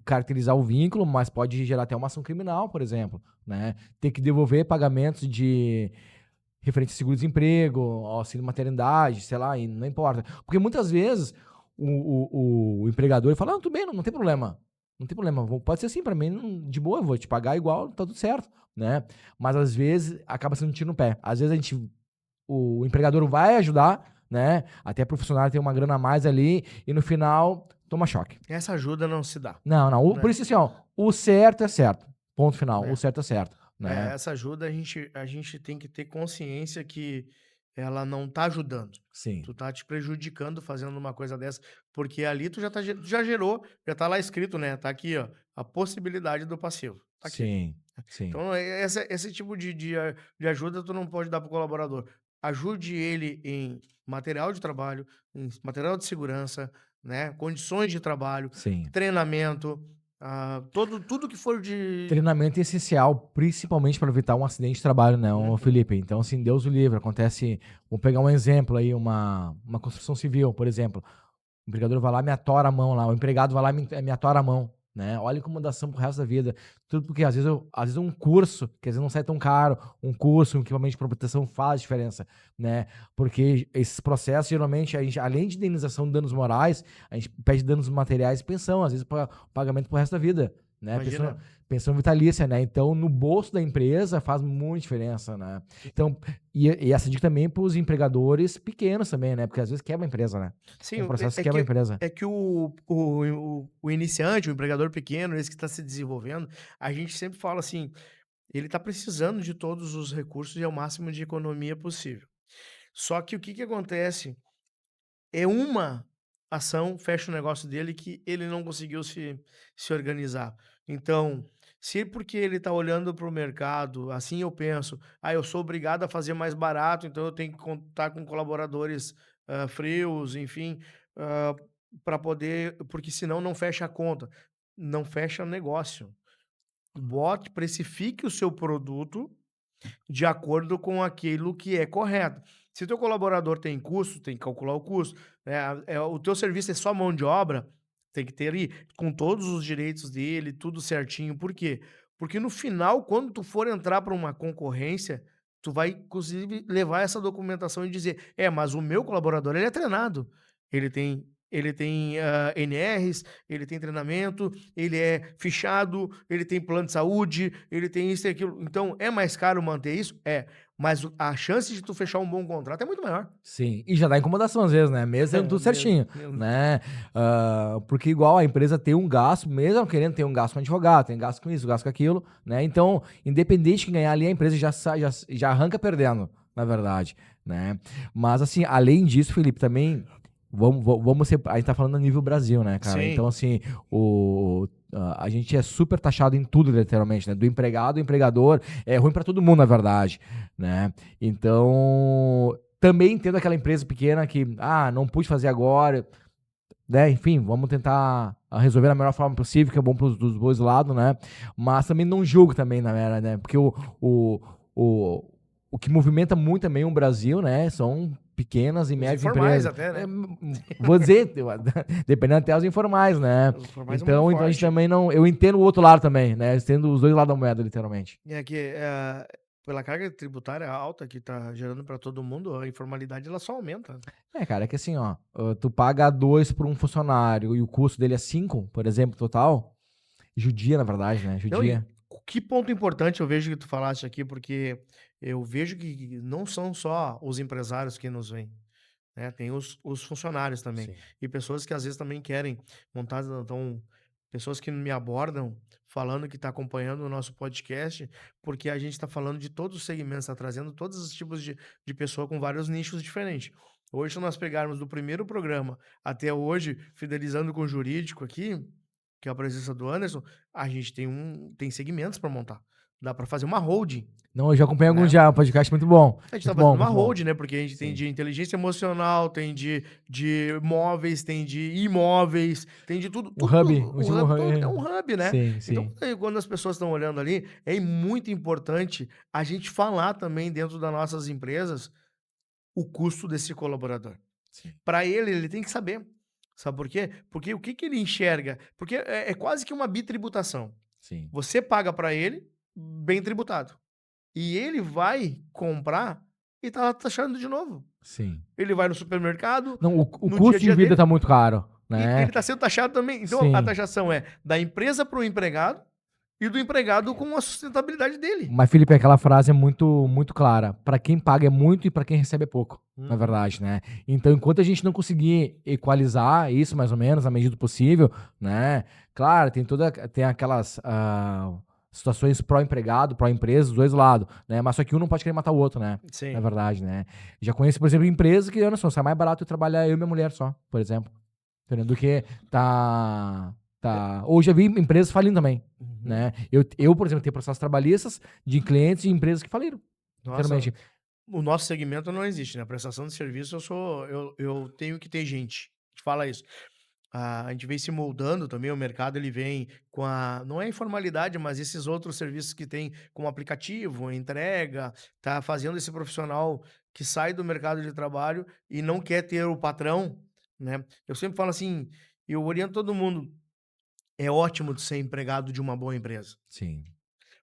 Speaker 2: caracterizar o vínculo, mas pode gerar até uma ação criminal, por exemplo, né? Ter que devolver pagamentos de referente a seguro-desemprego, auxílio maternidade, sei lá, e não importa. Porque muitas vezes o empregador fala, tudo bem, não tem problema. Não tem problema, pode ser assim, pra mim, de boa, eu vou te pagar igual, tá tudo certo, né? Mas às vezes acaba sendo um tiro no pé. Às vezes o empregador vai ajudar, né? Até pro funcionário ter uma grana a mais ali e no final toma choque.
Speaker 1: Essa ajuda não se dá.
Speaker 2: Não.
Speaker 1: Né?
Speaker 2: Por isso assim, o certo é certo. Ponto final. O certo é certo. Né?
Speaker 1: Essa ajuda a gente tem que ter consciência que ela não tá ajudando.
Speaker 2: Sim.
Speaker 1: Tu tá te prejudicando fazendo uma coisa dessa, porque ali tu já gerou, já tá lá escrito, né? Tá aqui, ó, a possibilidade do passivo. Tá aqui.
Speaker 2: Sim.
Speaker 1: Então, esse tipo de ajuda tu não pode dar pro colaborador. Ajude ele em material de trabalho, em material de segurança, né? Condições de trabalho,
Speaker 2: Sim.
Speaker 1: treinamento, Tudo que for de...
Speaker 2: Treinamento é essencial, principalmente para evitar um acidente de trabalho, né, ô Felipe? Então, assim, Deus o livre, acontece... Vou pegar um exemplo aí, uma construção civil, por exemplo. O empregador vai lá e me atora a mão lá, o empregado vai lá e me atora a mão, né? Olha a incomodação pro resto da vida. Tudo porque às vezes um curso, que às vezes não sai tão caro, um curso, um equipamento de proteção faz diferença, né? Porque esses processos, geralmente, a gente, além de indenização de danos morais, a gente pede danos materiais e pensão, às vezes pagamento pro resto da vida, né?
Speaker 1: Imagina.
Speaker 2: Pensão vitalícia, né? Então, no bolso da empresa faz muita diferença, né? Então, e essa dica também para os empregadores pequenos também, né? Porque às vezes quebra a empresa, né?
Speaker 1: Sim,
Speaker 2: Um processo quebra a empresa.
Speaker 1: é que o iniciante, o empregador pequeno, esse que está se desenvolvendo, a gente sempre fala assim, ele está precisando de todos os recursos e ao máximo de economia possível. Só que o que acontece é uma ação fecha o negócio dele que ele não conseguiu se organizar. Então, se porque ele está olhando para o mercado, assim eu penso, eu sou obrigado a fazer mais barato, então eu tenho que contar com colaboradores frios, enfim, para poder, porque senão não fecha a conta. Não fecha o negócio. Precifique o seu produto de acordo com aquilo que é correto. Se o teu colaborador tem custo, tem que calcular o custo, né, o teu serviço é só mão de obra, tem que ter ali com todos os direitos dele, tudo certinho. Por quê? Porque no final, quando tu for entrar para uma concorrência, tu vai inclusive levar essa documentação e dizer: mas o meu colaborador ele é treinado, ele tem NRs, ele tem treinamento, ele é fichado, ele tem plano de saúde, ele tem isso e aquilo. Então, é mais caro manter isso? É. Mas a chance de tu fechar um bom contrato é muito maior.
Speaker 2: Sim, e já dá incomodação às vezes, né? Mesmo tendo tudo certinho,
Speaker 1: Mesmo.
Speaker 2: né? Porque igual a empresa tem um gasto, mesmo querendo ter um gasto com advogado, tem gasto com isso, gasto com aquilo, né? Então, independente de ganhar ali, a empresa já arranca perdendo, na verdade, né? Mas assim, além disso, Felipe, também vamos ser, a gente tá falando a nível Brasil, né, cara?
Speaker 1: Sim.
Speaker 2: Então, assim, a gente é super taxado em tudo, literalmente, né? Do empregado, do empregador, é ruim pra todo mundo, na verdade, né? Então, também entendo aquela empresa pequena que, não pude fazer agora, né? Enfim, vamos tentar resolver da melhor forma possível, que é bom dos dois lados, né? Mas também não julgo também, na verdade, né? Porque o que movimenta muito também o Brasil, né? São pequenas e
Speaker 1: Os
Speaker 2: médias
Speaker 1: informais
Speaker 2: empresas.
Speaker 1: até, né?
Speaker 2: Vou dizer, dependendo até os informais, né?
Speaker 1: Os informais são
Speaker 2: Então,
Speaker 1: muito
Speaker 2: a gente
Speaker 1: forte.
Speaker 2: também não... Eu entendo o outro lado também, né? Eu entendo os dois lados da moeda, literalmente.
Speaker 1: É que pela carga tributária alta que tá gerando para todo mundo, a informalidade ela só aumenta.
Speaker 2: Cara, é que assim, ó, tu paga 2 por um funcionário e o custo dele é 5, por exemplo, total, judia, na verdade, né?
Speaker 1: Não, e
Speaker 2: Judia.
Speaker 1: que ponto importante eu vejo que tu falaste aqui, porque eu vejo que não são só os empresários que nos veem, né? Tem os funcionários também.
Speaker 2: Sim.
Speaker 1: E pessoas que às vezes também querem montar, então, pessoas que me abordam falando que está acompanhando o nosso podcast, porque a gente está falando de todos os segmentos, está trazendo todos os tipos de pessoa com vários nichos diferentes. Hoje, se nós pegarmos do primeiro programa até hoje, fidelizando com o jurídico aqui, que é a presença do Anderson, a gente tem segmentos para montar. Dá para fazer uma holding,
Speaker 2: Não, eu já acompanhei alguns
Speaker 1: né?
Speaker 2: já, um podcast muito bom.
Speaker 1: A gente tá
Speaker 2: Muito
Speaker 1: fazendo
Speaker 2: bom,
Speaker 1: uma
Speaker 2: muito bom.
Speaker 1: holding, né? Porque a gente tem
Speaker 2: Sim.
Speaker 1: de inteligência emocional, tem de móveis, tem de imóveis, tem de tudo.
Speaker 2: Um hub,
Speaker 1: O hub todo é um hub, né?
Speaker 2: Sim,
Speaker 1: Então,
Speaker 2: sim.
Speaker 1: quando as pessoas estão olhando ali, é muito importante a gente falar também dentro das nossas empresas o custo desse colaborador.
Speaker 2: Sim.
Speaker 1: Para ele tem que saber. Sabe por quê? Porque o que ele enxerga? Porque é quase que uma bitributação.
Speaker 2: Sim.
Speaker 1: Você paga para ele, bem tributado. E ele vai comprar e tá taxando de novo.
Speaker 2: Sim.
Speaker 1: Ele vai no supermercado,
Speaker 2: Não, o
Speaker 1: no dia a
Speaker 2: custo de
Speaker 1: dia
Speaker 2: vida
Speaker 1: dele,
Speaker 2: tá muito caro,
Speaker 1: e
Speaker 2: né?
Speaker 1: ele tá sendo taxado também. Então a
Speaker 2: Sim.
Speaker 1: taxação é da empresa para o empregado e do empregado com a sustentabilidade dele.
Speaker 2: Mas, Felipe, aquela frase é muito, muito clara. Para quem paga é muito e para quem recebe é pouco, na
Speaker 1: Uhum.
Speaker 2: verdade, né? Então, enquanto a gente não conseguir equalizar isso, mais ou menos, na medida do possível, né? Claro, tem aquelas situações pró-empregado, pró-empresa, dos dois lados, né? Mas só que um não pode querer matar o outro, né?
Speaker 1: Sim.
Speaker 2: Na verdade, né? Já conheço, por exemplo, empresas que, Anderson, sai mais barato eu trabalhar eu e minha mulher só, por exemplo. Entendeu? Do que tá... Ou já vi empresas falindo também,
Speaker 1: Uhum.
Speaker 2: né? Eu, por exemplo, tenho processos trabalhistas de clientes e empresas que faliram.
Speaker 1: Nossa,
Speaker 2: Literalmente.
Speaker 1: o nosso segmento não existe, né? Prestação de serviço, eu tenho que ter gente. Fala isso. A gente vem se moldando também, o mercado ele vem com a não é informalidade, mas esses outros serviços que tem como aplicativo, entrega, tá fazendo esse profissional que sai do mercado de trabalho e não quer ter o patrão, né. Eu sempre falo assim, eu oriento todo mundo, é ótimo de ser empregado de uma boa empresa.
Speaker 2: Sim.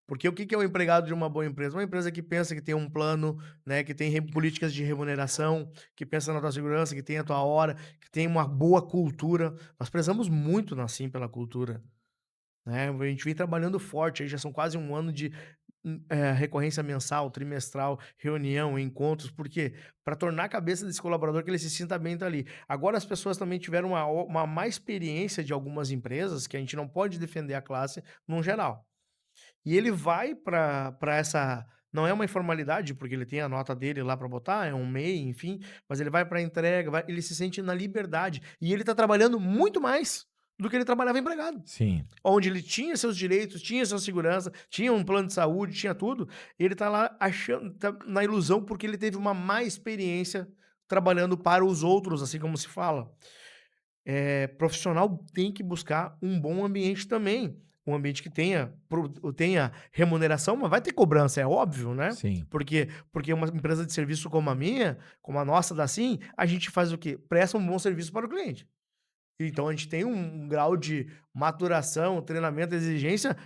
Speaker 1: Porque o que que é o empregado de uma boa empresa? Uma empresa que pensa que tem um plano, né, que tem políticas de remuneração, que pensa na tua segurança, que tem a tua hora, que tem uma boa cultura. Nós prezamos muito na Sim pela cultura, né? A gente vem trabalhando forte, aí já são quase um ano de recorrência mensal, trimestral, reunião, encontros, porque para tornar a cabeça desse colaborador que ele se sinta bem tá ali. Agora as pessoas também tiveram uma má experiência de algumas empresas, que a gente não pode defender a classe num geral. E ele vai para essa não é uma informalidade, porque ele tem a nota dele lá para botar, é um MEI, enfim, mas ele vai para entrega, ele se sente na liberdade, e ele tá trabalhando muito mais do que ele trabalhava empregado.
Speaker 2: Sim.
Speaker 1: Onde ele tinha seus direitos, tinha sua segurança, tinha um plano de saúde, tinha tudo, ele tá lá achando tá na ilusão, porque ele teve uma má experiência trabalhando para os outros, assim como se fala. Profissional tem que buscar um bom ambiente também, um ambiente que tenha remuneração, mas vai ter cobrança, é óbvio, né.
Speaker 2: Sim.
Speaker 1: Porque uma empresa de serviço como a minha, como a nossa da Sim, a gente faz o quê? Presta um bom serviço para o cliente. Então a gente tem um grau de maturação, treinamento, exigência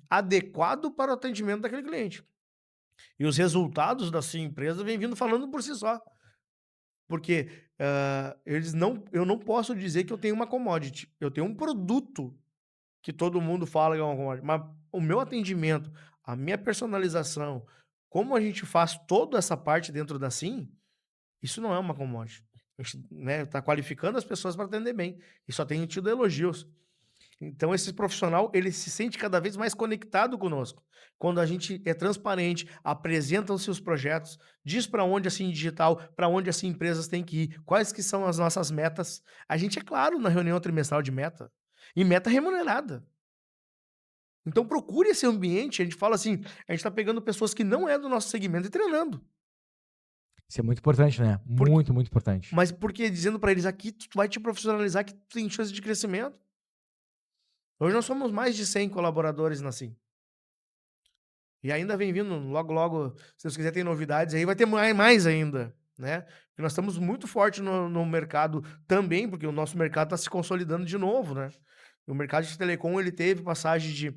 Speaker 1: adequado para o atendimento daquele cliente. E os resultados da sua empresa vêm vindo falando por si só. Porque, eu não posso dizer que eu tenho uma commodity, eu tenho um produto que todo mundo fala que é uma commodity, mas o meu atendimento, a minha personalização, como a gente faz toda essa parte dentro da Sim, isso não é uma commodity. A gente, né, tá qualificando as pessoas para atender bem, e só tenho tido elogios. Então esse profissional, ele se sente cada vez mais conectado conosco. Quando a gente é transparente, apresenta os seus projetos, diz para onde assim digital, para onde assim empresas têm que ir, quais que são as nossas metas. A gente é claro na reunião trimestral de meta, e meta remunerada. Então procure esse ambiente, a gente fala assim, a gente está pegando pessoas que não é do nosso segmento e treinando.
Speaker 2: Isso é muito importante, né?
Speaker 1: Porque,
Speaker 2: Muito, muito importante.
Speaker 1: mas porque dizendo para eles aqui, tu vai te profissionalizar que tu tem chance de crescimento. Hoje nós somos mais de 100 colaboradores na Sim. E ainda vem vindo, logo, logo, se Deus quiser, tem novidades aí, vai ter mais ainda, né? Porque nós estamos muito forte no mercado também, porque o nosso mercado está se consolidando de novo, né? O mercado de telecom, ele teve passagem de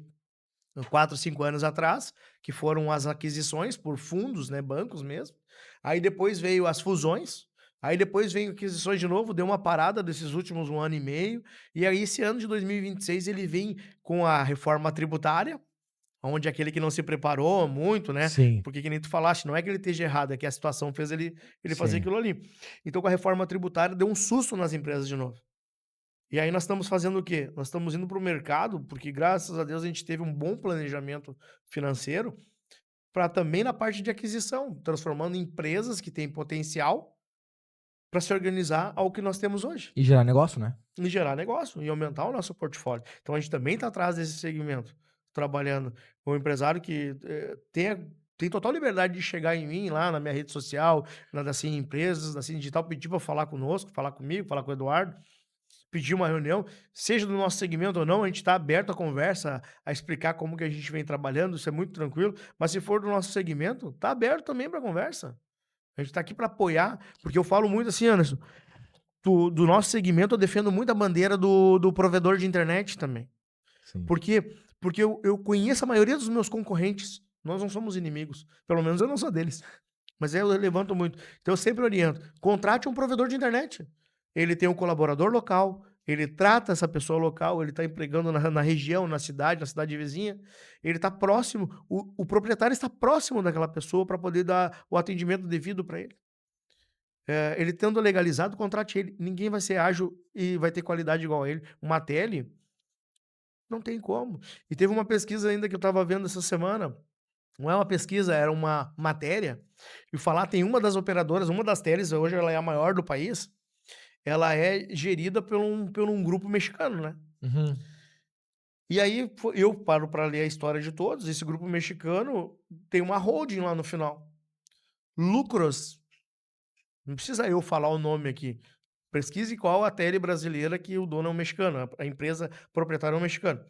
Speaker 1: 4, 5 anos atrás, que foram as aquisições por fundos, né, bancos mesmo. Aí depois veio as fusões, aí depois veio aquisições de novo, deu uma parada desses últimos 1 ano e meio, e aí esse ano de 2026 ele vem com a reforma tributária, onde aquele que não se preparou muito, né,
Speaker 2: Sim,
Speaker 1: porque que nem tu falaste, não é que ele esteja errado, é que a situação fez ele fazer
Speaker 2: sim.
Speaker 1: aquilo ali. Então com a reforma tributária deu um susto nas empresas de novo. E aí nós estamos fazendo o quê? Nós estamos indo para o mercado, porque graças a Deus a gente teve um bom planejamento financeiro, para também na parte de aquisição, transformando em empresas que têm potencial para se organizar ao que nós temos hoje,
Speaker 2: E gerar negócio, né?
Speaker 1: e gerar negócio, e aumentar o nosso portfólio. Então a gente também está atrás desse segmento, trabalhando com um empresário que tem total liberdade de chegar em mim lá na minha rede social, na da Sim Empresas, da Sim Digital, pedir para falar conosco, falar comigo, falar com o Eduardo, pedir uma reunião, seja do nosso segmento ou não, a gente está aberto à conversa, a explicar como que a gente vem trabalhando, isso é muito tranquilo, mas se for do nosso segmento, está aberto também para conversa. A gente está aqui para apoiar, porque eu falo muito assim, Anderson, do nosso segmento eu defendo muito a bandeira do provedor de internet também.
Speaker 2: Sim.
Speaker 1: Por quê? Porque eu conheço a maioria dos meus concorrentes, nós não somos inimigos, pelo menos eu não sou deles, mas eu levanto muito. Então eu sempre oriento, contrate um provedor de internet. Ele tem um colaborador local, ele trata essa pessoa local, ele está empregando na região, na cidade vizinha, ele está próximo, o proprietário está próximo daquela pessoa para poder dar o atendimento devido para ele. Ele estando legalizado, contrate ele. Ninguém vai ser ágil e vai ter qualidade igual a ele. Uma tele, não tem como. E teve uma pesquisa ainda que eu estava vendo essa semana, não é uma pesquisa, era uma matéria, e falar tem uma das operadoras, uma das teles, hoje ela é a maior do país, ela é gerida por um grupo mexicano, né.
Speaker 2: Uhum.
Speaker 1: E aí eu paro para ler a história de todos, esse grupo mexicano tem uma holding lá no final. Lucros, não precisa eu falar o nome aqui, Pesquise qual a tele brasileira que o dono é um mexicano, a empresa proprietária é um mexicano.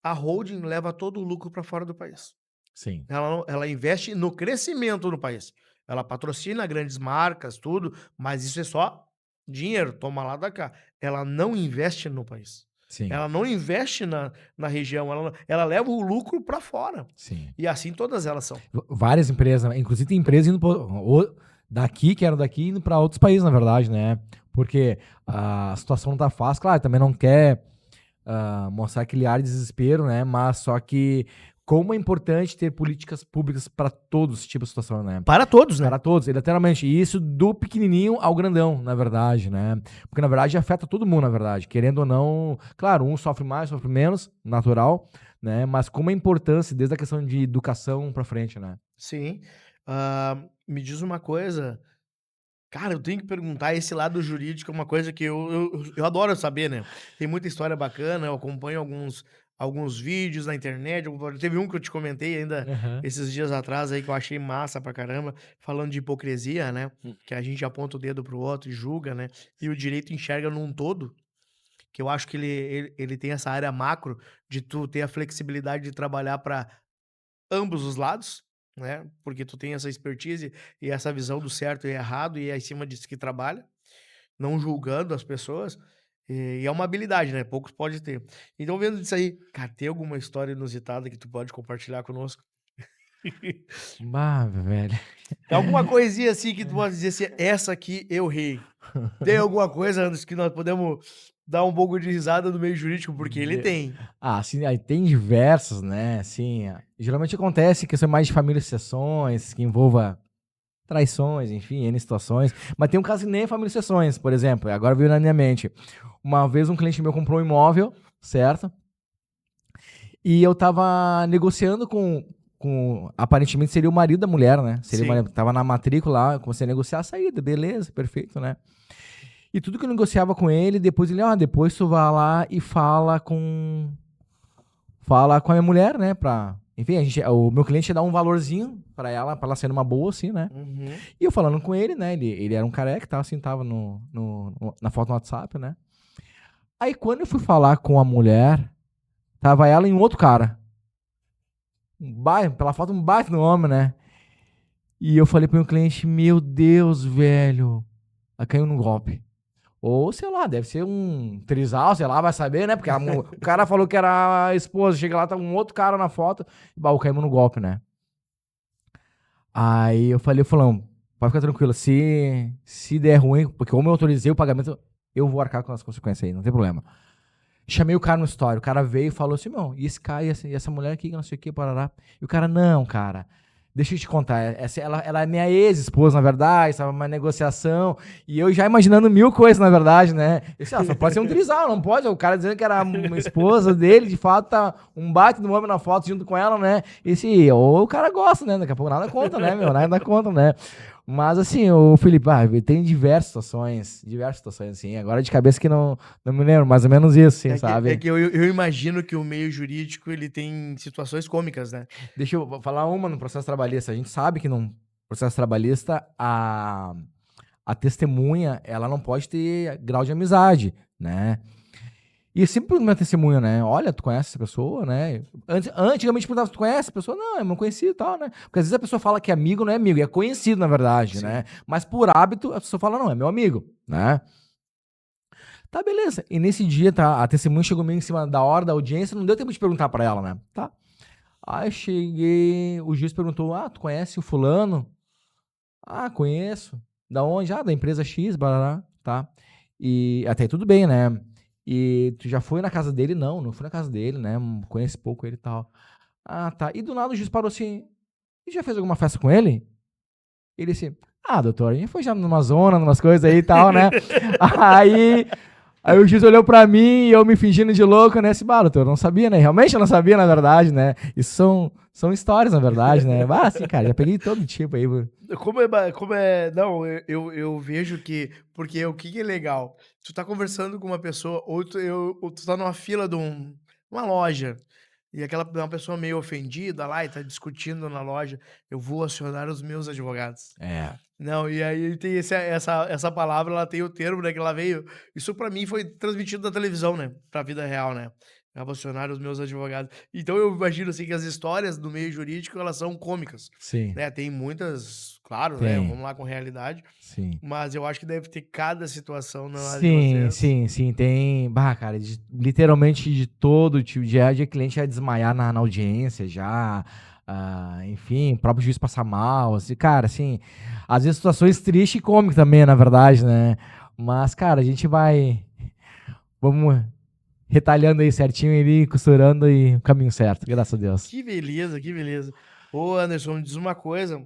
Speaker 1: A holding leva todo o lucro para fora do país.
Speaker 2: Sim.
Speaker 1: Ela investe no crescimento do país. Ela patrocina grandes marcas, tudo, mas isso é só dinheiro, toma lá da cá. Ela não investe no país.
Speaker 2: Sim.
Speaker 1: Ela não investe na região, ela leva o lucro para fora.
Speaker 2: Sim.
Speaker 1: E assim todas elas são.
Speaker 2: Várias empresas, inclusive tem empresas indo daqui, que eram daqui, indo para outros países, na verdade, né? Porque a situação não tá fácil. Claro, também não quer mostrar aquele ar de desespero, né? Mas só que como é importante ter políticas públicas para todos os tipos de situação, né?
Speaker 1: Para todos, né?
Speaker 2: Para todos, literalmente. E isso do pequenininho ao grandão, na verdade, né? Porque, na verdade, afeta todo mundo, na verdade. Querendo ou não, claro, um sofre mais, sofre menos, natural, né? Mas como a importância, desde a questão de educação para frente, né?
Speaker 1: Sim. Me diz uma coisa. Cara, eu tenho que perguntar, esse lado jurídico é uma coisa que eu adoro saber, né? Tem muita história bacana, eu acompanho alguns vídeos na internet. Teve um que eu te comentei ainda
Speaker 2: Aham.
Speaker 1: esses dias atrás aí que eu achei massa pra caramba, falando de hipocrisia, né? Que a gente aponta o dedo pro outro e julga, né? E o direito enxerga num todo, que eu acho que ele tem essa área macro de tu ter a flexibilidade de trabalhar para ambos os lados, né, porque tu tem essa expertise e essa visão do certo e errado e é em cima disso que trabalha, não julgando as pessoas, e é uma habilidade, né, poucos podem ter. Então vendo isso aí, cara, tem alguma história inusitada que tu pode compartilhar conosco?
Speaker 2: Bah, velho.
Speaker 1: Alguma coisinha assim que tu pode dizer assim: "Essa aqui eu ri". Tem alguma coisa, Anderson, que nós podemos dar um pouco de risada no meio jurídico? Porque ele
Speaker 2: De-
Speaker 1: tem.
Speaker 2: Sim, aí tem diversos, né? Assim, geralmente acontece que são mais de família e sucessões, que envolva traições, enfim, N situações. Mas tem um caso que nem é família e sucessões, por exemplo. Agora veio na minha mente. Uma vez um cliente meu comprou um imóvel, certo? E eu tava negociando com aparentemente seria o marido da mulher, né? Seria o
Speaker 1: Sim.
Speaker 2: marido, tava na matrícula lá, eu comecei a negociar a saída, beleza, perfeito, né? E tudo que eu negociava com ele, depois ele, depois tu vai lá e fala com a minha mulher, né, enfim, o meu cliente ia dar um valorzinho pra ela sendo uma boa, assim, né?
Speaker 1: Uhum.
Speaker 2: E eu falando com ele, né, ele era um careca, tava assim, tava na foto no WhatsApp, né? Aí quando eu fui falar com a mulher, tava ela e um outro cara. Pela foto, um baita no homem, né? E eu falei pro meu cliente, meu Deus, velho, ela caiu no golpe. Ou, sei lá, deve ser um trisal, sei lá, vai saber, né? Porque o cara falou que era a esposa, chega lá, tá um outro cara na foto, e caímos no golpe, né? Aí eu falei, fulano, pode ficar tranquilo, se der ruim, porque como eu autorizei o pagamento, eu vou arcar com as consequências aí, não tem problema. Chamei o cara no story, o cara veio e falou assim, meu, e esse cara, e essa mulher aqui, que não sei o que, parará. E o cara, não, cara, deixa eu te contar, ela é minha ex-esposa, na verdade, estava numa negociação, e eu já imaginando mil coisas, na verdade, né? Eu disse, só pode ser um trisal, não pode, o cara dizendo que era uma esposa dele, de fato, tá um bate no homem na foto junto com ela, né? Ou o cara gosta, né? Daqui a pouco nada conta, né, meu? Nada conta, né? Mas assim, o Felipe, tem diversas situações, assim. Agora de cabeça que não me lembro, mais ou menos isso, assim,
Speaker 1: É
Speaker 2: sabe?
Speaker 1: que eu imagino que o meio jurídico ele tem situações cômicas, né?
Speaker 2: Deixa eu falar uma no processo trabalhista. A gente sabe que no processo trabalhista a testemunha, ela não pode ter grau de amizade, né? E sempre uma testemunha, né? Olha, tu conhece essa pessoa, né? Antigamente perguntava, tu conhece essa pessoa? Não, é meu conhecido e tal, né? Porque às vezes a pessoa fala que é amigo, não é amigo, é conhecido, na verdade,
Speaker 1: Sim.
Speaker 2: né? Mas por hábito, a pessoa fala, não, é meu amigo, né? Tá, beleza. E nesse dia, tá, a testemunha chegou meio em cima da hora da audiência, não deu tempo de perguntar pra ela, né? Tá. Aí cheguei, o juiz perguntou, tu conhece o fulano? Ah, conheço. Da onde? Ah, da empresa X, barará, tá. E até aí tudo bem, né? E tu já foi na casa dele? Não fui na casa dele, né? Conheço pouco ele e tal. Ah, tá. E do nada o juiz parou assim, e já fez alguma festa com ele? Ele disse, doutor, a gente foi já numa zona, numas coisas aí e tal, né? Aí Aí o juiz olhou pra mim e eu me fingindo de louco, né? Doutor, eu não sabia, né? Realmente eu não sabia, na verdade, né? Isso são histórias, na verdade, né? Assim, cara, já peguei todo tipo aí.
Speaker 1: Não, eu vejo que. Porque o que é legal? Tu tá conversando com uma pessoa, ou tu tá numa fila de uma loja. E uma pessoa meio ofendida lá e tá discutindo na loja, eu vou acionar os meus advogados.
Speaker 2: É.
Speaker 1: Não, e aí tem essa palavra, ela tem o termo, né, que ela veio. Isso pra mim foi transmitido da televisão, né, pra vida real, né. Eu vou acionar os meus advogados. Então eu imagino, assim, que as histórias do meio jurídico, elas são cômicas,
Speaker 2: Sim,
Speaker 1: né. Tem muitas, claro, né,
Speaker 2: tem.
Speaker 1: vamos lá com realidade,
Speaker 2: Sim.
Speaker 1: mas eu acho que deve ter cada situação na área de
Speaker 2: Sim,
Speaker 1: vocês.
Speaker 2: sim, sim, tem, bah, cara, literalmente de todo tipo de cliente a desmaiar na audiência já, enfim, o próprio juiz passar mal, assim, cara, assim, às vezes situações tristes e cômicas também, na verdade, né, mas, cara, a gente vamos retalhando aí certinho ali, costurando e o caminho certo, graças a Deus.
Speaker 1: Que beleza, que beleza. Ô Anderson, me diz uma coisa,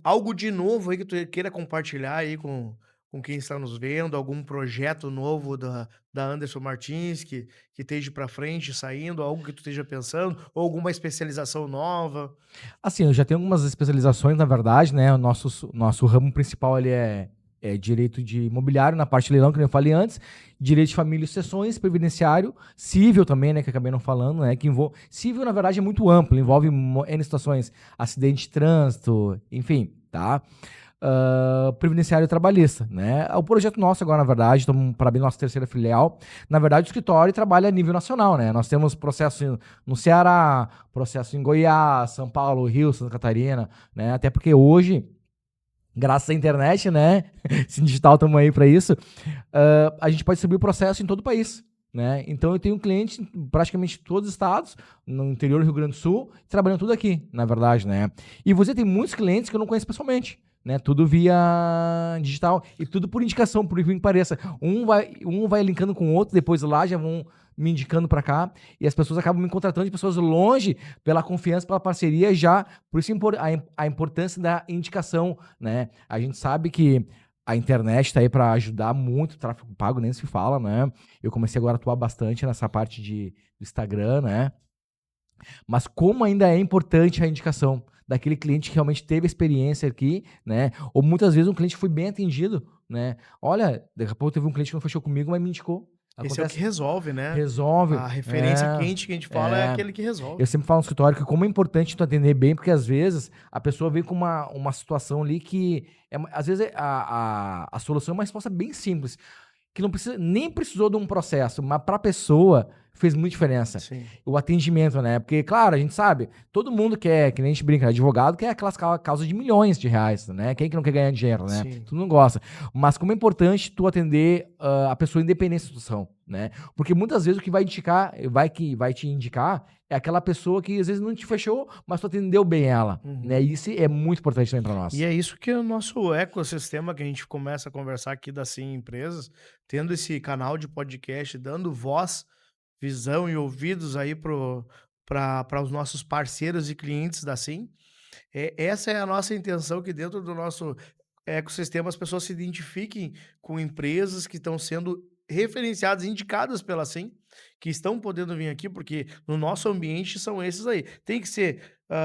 Speaker 1: algo de novo aí que tu queira compartilhar aí com quem está nos vendo, algum projeto novo da Anderson Martins que esteja para frente, saindo, algo que tu esteja pensando, ou alguma especialização nova?
Speaker 2: Assim, eu já tenho algumas especializações, na verdade, né? O nosso ramo principal ali é direito de imobiliário, na parte de leilão, que nem eu falei antes, direito de família e sucessões, previdenciário, civil também, né? Que eu acabei não falando, né? Civil, na verdade, é muito amplo, envolve N situações, acidente de trânsito, enfim, tá? Previdenciário e trabalhista, né? O projeto nosso agora, na verdade, estamos para abrir nossa terceira filial. Na verdade, o escritório trabalha a nível nacional, né? Nós temos processo no Ceará, processo em Goiás, São Paulo, Rio, Santa Catarina, né? Até porque hoje, graças à internet, né? Sim, digital, estamos aí para isso. A gente pode distribuir o processo em todo o país. Né? Então eu tenho clientes em praticamente todos os estados, no interior do Rio Grande do Sul, trabalhando tudo aqui, na verdade, né? E você tem muitos clientes que eu não conheço pessoalmente, né? Tudo via digital e tudo por indicação, por incrível que pareça. Um vai linkando com o outro, depois lá já vão me indicando para cá e as pessoas acabam me contratando de pessoas longe pela confiança, pela parceria já. Por isso a importância da indicação, né? A gente sabe que a internet tá aí para ajudar muito, o tráfego pago nem se fala, né? Eu comecei agora a atuar bastante nessa parte do Instagram, né? Mas como ainda é importante a indicação daquele cliente que realmente teve experiência aqui, né? Ou muitas vezes um cliente foi bem atendido, né? Olha, daqui a pouco teve um cliente que não fechou comigo, mas me indicou.
Speaker 1: Esse é o que
Speaker 2: Acontece.
Speaker 1: resolve, né?
Speaker 2: Resolve.
Speaker 1: A referência
Speaker 2: É,
Speaker 1: quente que a gente fala é
Speaker 2: é.
Speaker 1: aquele que
Speaker 2: Eu
Speaker 1: resolve.
Speaker 2: sempre falo no escritório que como é importante tu atender bem, porque às vezes a pessoa vem com uma situação ali que, às vezes a solução é uma resposta bem simples, que não precisa, nem precisou de um processo, mas para a pessoa fez muita diferença.
Speaker 1: Sim.
Speaker 2: O atendimento, né? Porque, claro, a gente sabe, todo mundo quer, que nem a gente brinca, advogado quer aquelas causas de milhões de reais, né? Quem que não quer ganhar dinheiro, né?
Speaker 1: Sim.
Speaker 2: Tu não gosta. Mas como é importante tu atender a pessoa independente da situação, né? Porque muitas vezes o que vai vai te indicar é aquela pessoa que às vezes não te fechou, mas tu atendeu bem ela, né?
Speaker 1: Uhum.
Speaker 2: E isso é muito importante também para
Speaker 1: E
Speaker 2: nós.
Speaker 1: é isso que é o nosso ecossistema que a gente começa a conversar aqui da Sim Empresas, tendo esse canal de podcast, dando voz, visão e ouvidos aí para os nossos parceiros e clientes da Sim. Essa é a nossa intenção, que dentro do nosso ecossistema as pessoas se identifiquem com empresas que estão sendo referenciadas, indicadas pela Sim, que estão podendo vir aqui, porque no nosso ambiente são esses aí. Tem que ser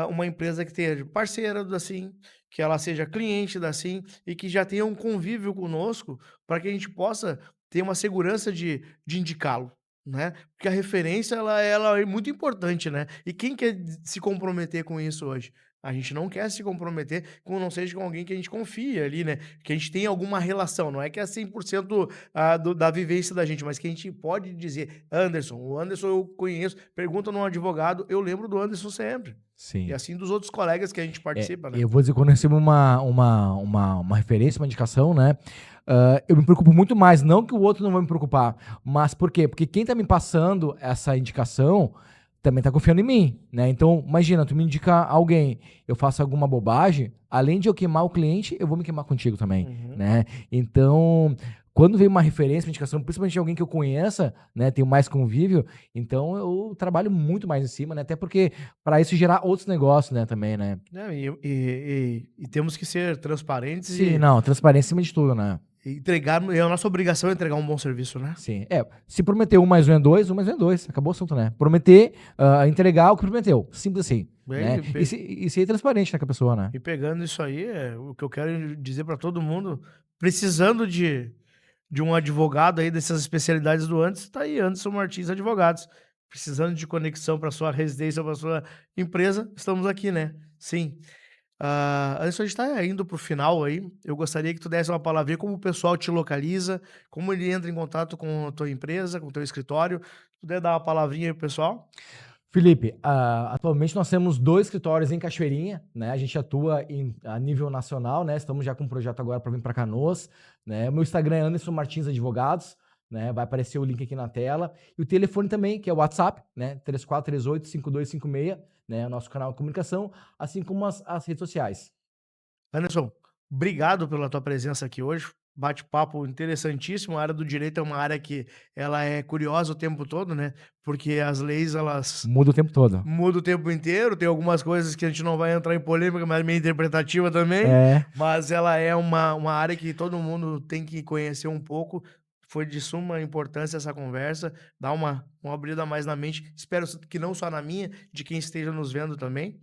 Speaker 1: uma empresa que esteja parceira da Sim, que ela seja cliente da Sim e que já tenha um convívio conosco para que a gente possa ter uma segurança de indicá-lo. Né? Porque a referência ela é muito importante, né? E quem quer se comprometer com isso hoje? A gente não quer se comprometer com não seja com alguém que a gente confie ali, né, que a gente tem alguma relação, não é que é 100% da vivência da gente, mas que a gente pode dizer: o Anderson eu conheço, pergunta num advogado, eu lembro do Anderson sempre. E
Speaker 2: Sim.
Speaker 1: assim dos outros colegas que a gente participa, né.
Speaker 2: Eu vou dizer, quando eu recebo uma referência, uma indicação, né? Eu me preocupo muito mais, não que o outro não vai me preocupar, mas por quê? Porque quem tá me passando essa indicação também tá confiando em mim, né? Então, imagina, tu me indica alguém, eu faço alguma bobagem, além de eu queimar o cliente, eu vou me queimar contigo também,
Speaker 1: Uhum.
Speaker 2: né? Então, quando vem uma referência, uma indicação, principalmente de alguém que eu conheça, né, tenho mais convívio, então eu trabalho muito mais em cima, né? Até porque para isso gerar outros negócios, né, também, né?
Speaker 1: Né, e temos que ser transparentes
Speaker 2: Sim, não, transparência em cima de tudo, né?
Speaker 1: e entregar, é a nossa obrigação é entregar um bom serviço, né.
Speaker 2: Sim. Se prometer 1 mais 1 é 2, 1 mais 1 é 2. Acabou o assunto, né? Prometer, entregar o que prometeu. Simples assim,
Speaker 1: Bem,
Speaker 2: né? E ser transparente, né, com a pessoa, né?
Speaker 1: e pegando isso aí, o que eu quero dizer para todo mundo, precisando de um advogado aí dessas especialidades do Anderson, tá aí, Anderson Martins Advogados. precisando de conexão para sua residência, para sua empresa, estamos aqui, né? Sim. Antes a gente está indo para o final aí, eu gostaria que tu desse uma palavrinha como o pessoal te localiza, como ele entra em contato com a tua empresa, com o teu escritório. Se puder dar uma palavrinha aí pro pessoal.
Speaker 2: Felipe, atualmente nós temos 2 escritórios em Cachoeirinha, né? A gente atua a nível nacional, né? Estamos já com um projeto agora para vir para Canoas, né? O meu Instagram é Anderson Martins Advogados, né? Vai aparecer o link aqui na tela. E o telefone também, que é o WhatsApp, né? 3438-5256, né? O nosso canal de comunicação, assim como as redes sociais.
Speaker 1: Anderson, obrigado pela tua presença aqui hoje. Bate-papo interessantíssimo. A área do direito é uma área que ela é curiosa o tempo todo, né? Porque as leis, elas
Speaker 2: Muda o tempo todo.
Speaker 1: mudam o tempo inteiro. Tem algumas coisas que a gente não vai entrar em polêmica, mas meio interpretativa também.
Speaker 2: É,
Speaker 1: Mas ela é uma área que todo mundo tem que conhecer um pouco. Foi de suma importância essa conversa. Dá uma abrida a mais na mente. Espero que não só na minha, de quem esteja nos vendo também.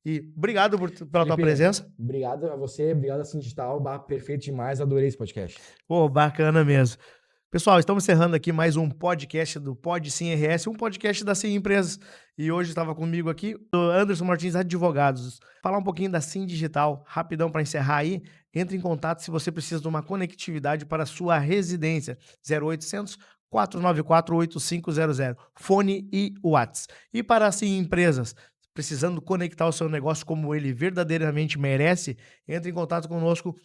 Speaker 1: E obrigado pela tua
Speaker 2: Felipe,
Speaker 1: presença.
Speaker 2: obrigado a você, obrigado a Sim Digital, perfeito demais, adorei esse podcast.
Speaker 1: Pô, bacana mesmo. Pessoal, estamos encerrando aqui mais um podcast do Pod Sim RS, um podcast da Sim Empresas. E hoje estava comigo aqui o Anderson Martins Advogados. Falar um pouquinho da Sim Digital, rapidão para encerrar aí. Entre em contato se você precisa de uma conectividade para a sua residência. 0800 494 8500. Fone e WhatsApp. E para a Sim Empresas, precisando conectar o seu negócio como ele verdadeiramente merece, entre em contato conosco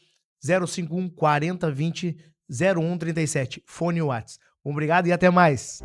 Speaker 1: 051 40 20 0137. Fone e WhatsApp. Obrigado e até mais.